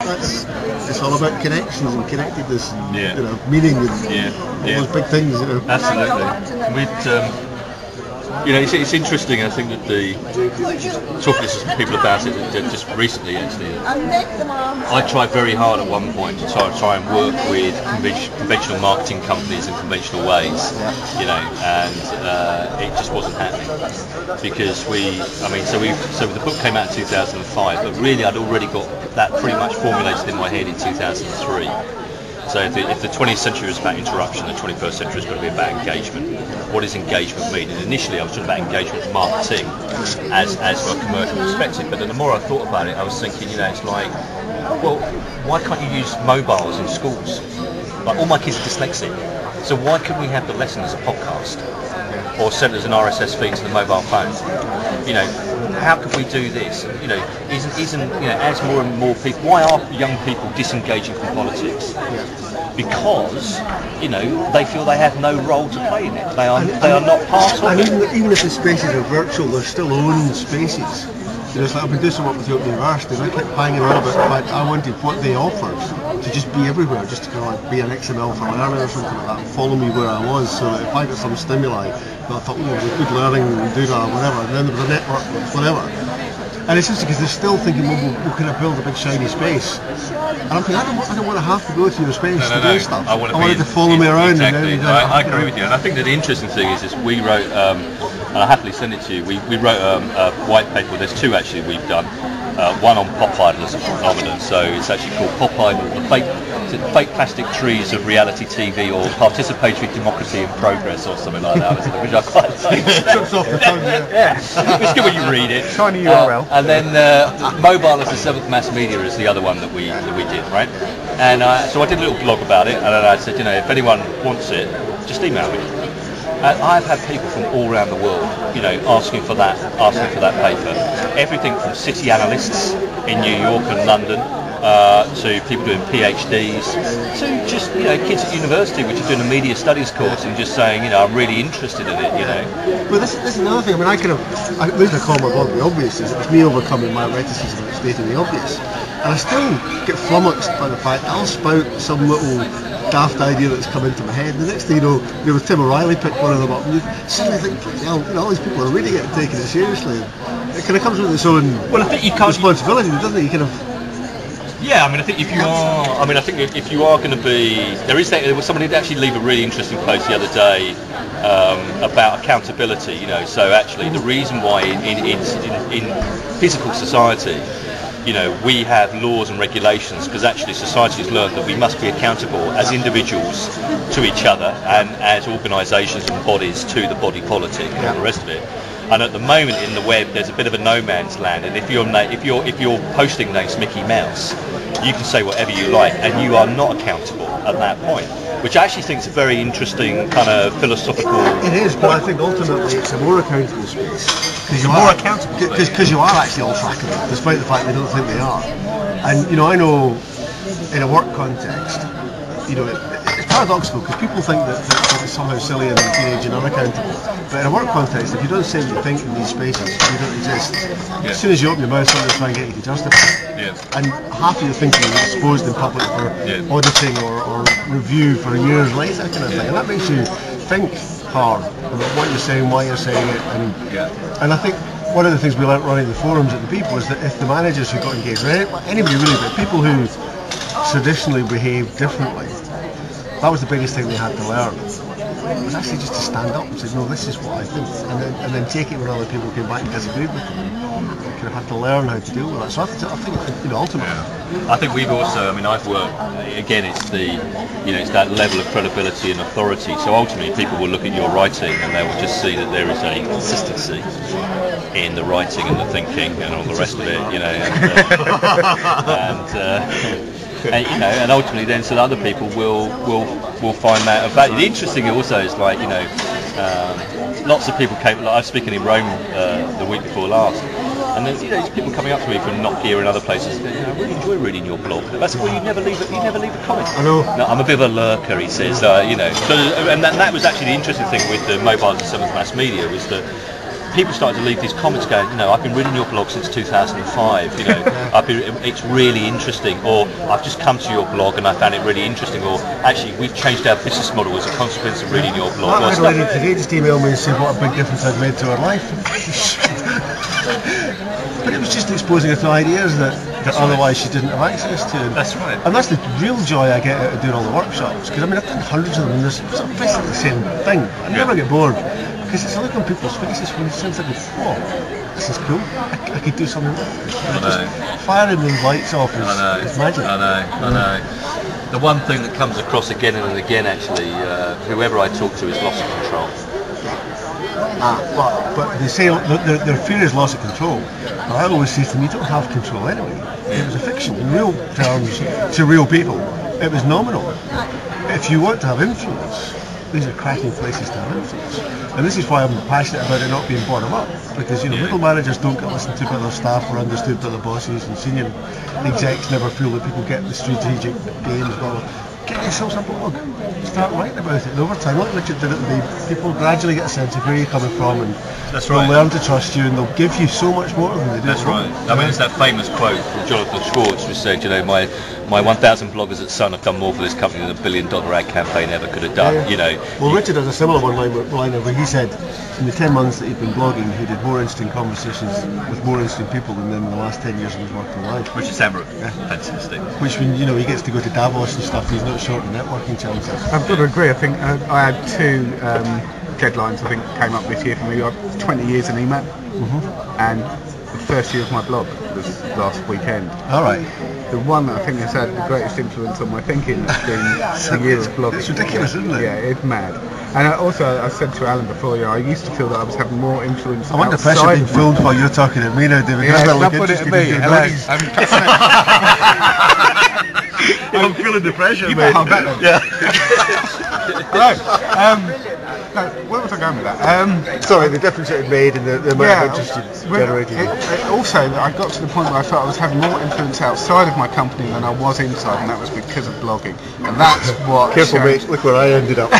it's all about connections and connectedness and meaning and all those big things. Absolutely. It's interesting. I think that talking to some people about it just recently, actually, I tried very hard at one point to try and work with conventional marketing companies in conventional ways, and it just wasn't happening because so the book came out in 2005, but really I'd already got that pretty much formulated in my head in 2003. So if the 20th century was about interruption, the 21st century is going to be about engagement. What does engagement mean? And initially I was talking about engagement marketing as from a commercial perspective, but then the more I thought about it, I was thinking, it's like, well, why can't you use mobiles in schools? Like, all my kids are dyslexic, so why couldn't we have the lesson as a podcast? Or send as an RSS feed to the mobile phone? How could we do this? Isn't as more and more people, why are young people disengaging from politics? Because they feel they have no role to play in it. They are not part of it. And even if the spaces are virtual, they're still own spaces. It's like I've been doing some work with the Open University, and I kept banging on about the fact I wanted what they offered to just be everywhere, just to kind of like be an XML for learning or something like that, and follow me where I was, so that if I got some stimuli, that I thought, there's good learning and do that or whatever, and then there was a network, whatever. And it's just because they're still thinking, well, we're going to build a big shiny space. And I'm thinking, I don't want to have to go to your space to do stuff. I want it to follow me around. Exactly. I agree with you. And I think that the interesting thing is we wrote, and I'll happily send it to you, we wrote a white paper. There's two actually we've done. One on pop idol as a phenomenon. So it's actually called Pop Idol, the fake plastic trees of reality TV, or participatory democracy in progress, or something like that, which I quite like. Trips off the tongue, It's good when you read it. Tiny URL. And then mobile as the seventh mass media is the other one that we did, right? And so I did a little blog about it, and then I said, if anyone wants it, just email me. I've had people from all around the world, asking for that paper. Everything from city analysts in New York and London, to people doing PhDs, to just kids at university which are doing a media studies course and just saying, I'm really interested in it. Well, this is another thing. I mean, the reason I call my blog The Obvious is it's me overcoming my reticence about stating the obvious, and I still get flummoxed by the fact I'll spout some little daft idea that's come into my head. The next thing you know, Tim O'Reilly picked one of them up, and you suddenly think, all these people are reading it and taking it seriously. It kind of comes with its own responsibility, doesn't it? You kind of. Yeah, I think if you are going to be, there was somebody that actually leave a really interesting post the other day about accountability. So actually the reason why in physical society, we have laws and regulations because actually society has learned that we must be accountable as individuals to each other and as organisations and bodies to the body politic and all the rest of it. And at the moment in the web, there's a bit of a no man's land. And if your posting name's Mickey Mouse, you can say whatever you like, and you are not accountable at that point. Which I actually think is a very interesting kind of philosophical. It is, but I think ultimately it's a more accountable space because you are actually all trackable, despite the fact they don't think they are. And I know in a work context, it's paradoxical because people think that it's somehow silly and teenage and unaccountable. But in a work context, if you don't say what you think in these spaces, you don't exist. Yeah. As soon as you open your mouth, somebody's trying to get you to justify it. Yeah. And half of your thinking is exposed in public for auditing or review for years later, kind of thing. And that makes you think hard about what you're saying, why you're saying it. And I think one of the things we learnt running the forums at the People is that if the managers who got engaged, or anybody really, but people who traditionally behave differently, that was the biggest thing they had to learn. It was actually just to stand up and say, no, this is what I think, and then take it when other people came back and disagreed with them. You kind of had to learn how to deal with that. So I think ultimately. Yeah. I think we've also, I've worked, again, it's it's that level of credibility and authority. So ultimately people will look at your writing and they will just see that there is a consistency in the writing and the thinking and all the rest of it, and ultimately then so other people will find that of value. The interesting thing also is lots of people came, I was speaking in Rome the week before last, and there's people coming up to me from Nokia and other places. I really enjoy reading your blog. That's why you never leave a comment. I know. No, I'm a bit of a lurker, he says. So, and that was actually the interesting thing with the mobile and seventh mass media was that people started to leave these comments going, you know, I've been reading your blog since 2005, you know, it's really interesting, or I've just come to your blog and I found it really interesting, or actually we've changed our business model as a consequence of reading your blog. I had a lady today just email me and say what a big difference I've made to her life. But it was just exposing her to ideas that otherwise she didn't have access to. That's right. And that's the real joy I get out of doing all the workshops, because I mean I've done hundreds of them and there's sort of basically the same thing. I never get bored, because it's a look on people's faces when it sounds like, oh, this is cool, I could do something with it. Just firing those lights off is magic. I know. The one thing that comes across again and again, actually, whoever I talk to is loss of control. But they say their fear is loss of control. But I always say to them, you don't have control anyway. It was a fiction. In real terms, to real people, it was nominal. If you want to have influence, these are cracking places to have influence. And this is why I'm passionate about it not being bottom up. Because, you know, middle managers don't get listened to by their staff or understood by their bosses, and senior execs never feel that people get the strategic gains. Get yourself a blog. Start writing about it. And over time, like Richard did it, people gradually get a sense of where you're coming from, and they'll learn to trust you, and they'll give you so much more than they do. That's right. I mean, it's that famous quote from Jonathan Schwartz, which said, you know, my 1,000 bloggers at Sun have done more for this company than $1 billion ad campaign ever could have done. Yeah. You know. Well, Richard has a similar one-liner where he said, in the 10 months that he'd been blogging, he did more interesting conversations with more interesting people than in the last 10 years of his working life. Which is fantastic. Which, when you know, he gets to go to Davos and stuff, he's not short of networking chances. I've got to agree. I think I had two deadlines I think came up this year for me. I've 20 years in email, and the first year of my blog was last weekend. All right. The one that I think has had the greatest influence on my thinking has been the year of blogging. It's ridiculous, isn't it? Yeah, it's mad. And I said to Alan before, you know, I used to feel that I was having more influence. I want the pressure being filmed while you're talking at me now, David. Yeah, stop putting it at me. I'm feeling the pressure, you mate. Yeah. Hello. No, where was I going with that? Sorry, the difference it had made and the amount of interest you generated. Also, I got to the point where I felt I was having more influence outside of my company than I was inside, and that was because of blogging. And that's what... Careful, mate. Look where I ended up.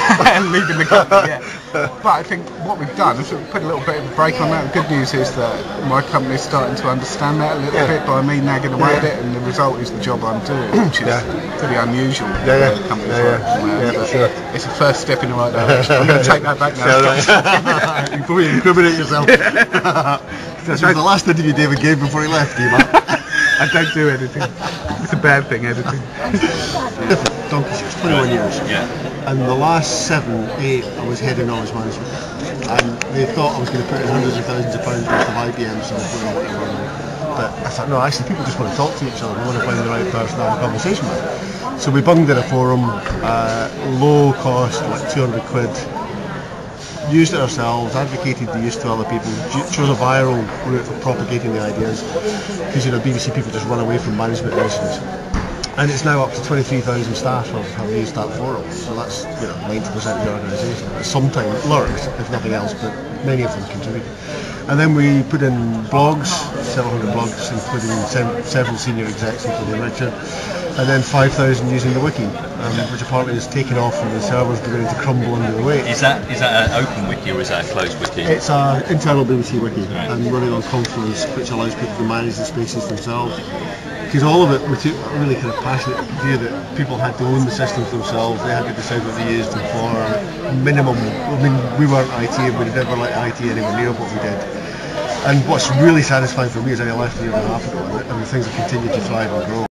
Leaving the company, yeah. But I think what we've done is we've put a little bit of a break on that. The good news is that my company's starting to understand that a little bit by me nagging away at it, and the result is the job I'm doing, which is pretty unusual for companies like sure. It's a first step in the right direction. I'm going to take that back now. Before you incriminate yourself. This was the last interview David gave before he left, I don't do editing. It's a bad thing, editing. Different. Donkey shoes, 21 years. Yeah. And the last 7, 8, I was head of knowledge management. And they thought I was going to put in hundreds of thousands of pounds worth of IBM, so I don't know what you want. But I thought, no, actually, people just want to talk to each other. They want to find the right person to have a conversation with. So we bunged in a forum, low cost, like 200 quid. Used it ourselves, advocated the use to other people, chose a viral route for propagating the ideas, because you know BBC people just run away from management initiatives. And it's now up to 23,000 staff have used that forum, so that's 90% of the organisation. It's sometimes learned, if nothing else, but many of them contributed. And then we put in blogs, several hundred blogs, including several senior execs, including Richard, and then 5,000 using the wiki, which apparently is taken off and the servers beginning to crumble under the weight. Is that an open wiki or is that a closed wiki? It's an internal BBC wiki, and running on Confluence, which allows people to manage the spaces themselves. Because all of it, we took a really kind of passionate view that people had to own the systems themselves, they had to decide what they used them for, minimum. I mean, we weren't IT, and we'd never let IT anywhere near what we did. And what's really satisfying for me is I left a year and a half ago, and the things have continued to thrive and grow.